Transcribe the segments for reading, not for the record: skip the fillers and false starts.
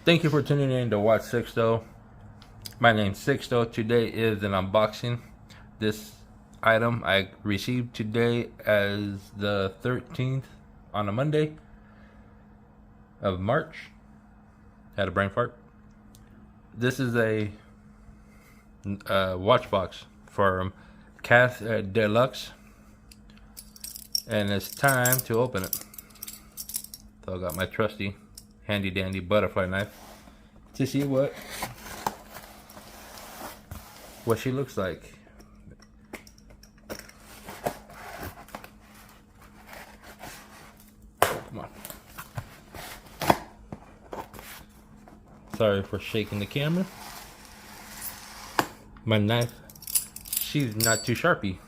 Thank you for tuning in to watch Sixto. My name's Sixto. Today is an unboxing. This item I received today as the 13th on a Monday of March. Had a brain fart. This is a watch box from Cas De'Lux, and it's time to open it. So I got my trusty handy dandy butterfly knife to see what she looks like. Come on. Sorry for shaking the camera. My knife, she's not too sharpy.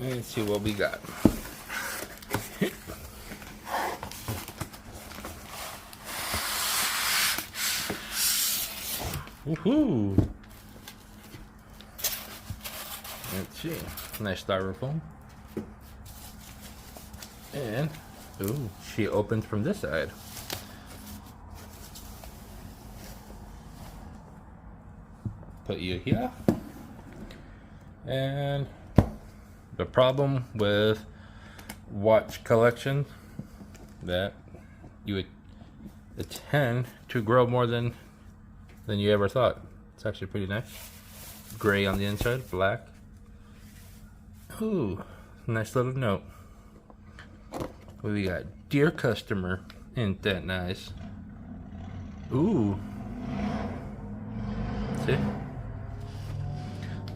Let's see what we got. Woohoo! Let's see. Nice styrofoam. And, ooh, she opens from this side. Put you here. And the problem with watch collection that you would tend to grow more than you ever thought. It's actually pretty nice. Gray on the inside, black. Ooh, nice little note. What we got? Dear customer, ain't that nice? Ooh. See?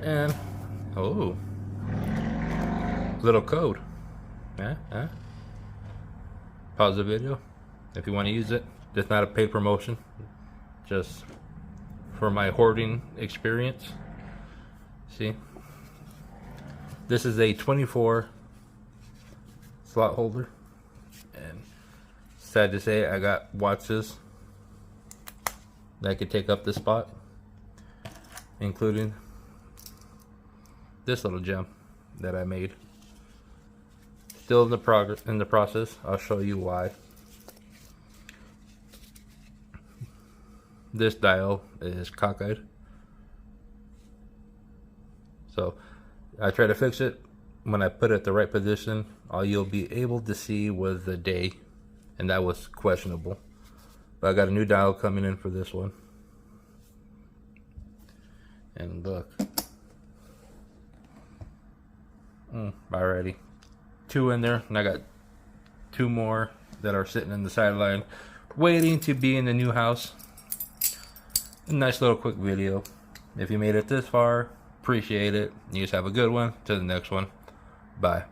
And oh, little code. Pause the video if you want to use it. It's not a paid promotion, just for my hoarding experience. See, this is a 24 slot holder, and sad to say I got watches that could take up this spot, including this little gem that I made. Still in the process. I'll show you why. This dial is cockeyed, so I try to fix it. When I put it at the right position, all you'll be able to see was the day, and that was questionable. But I got a new dial coming in for this one, and look, alrighty, 2 in there, and I got 2 more that are sitting in the sideline waiting to be in the new house. A nice little quick video. If you made it this far, appreciate it. You just have a good one. To the next one. Bye.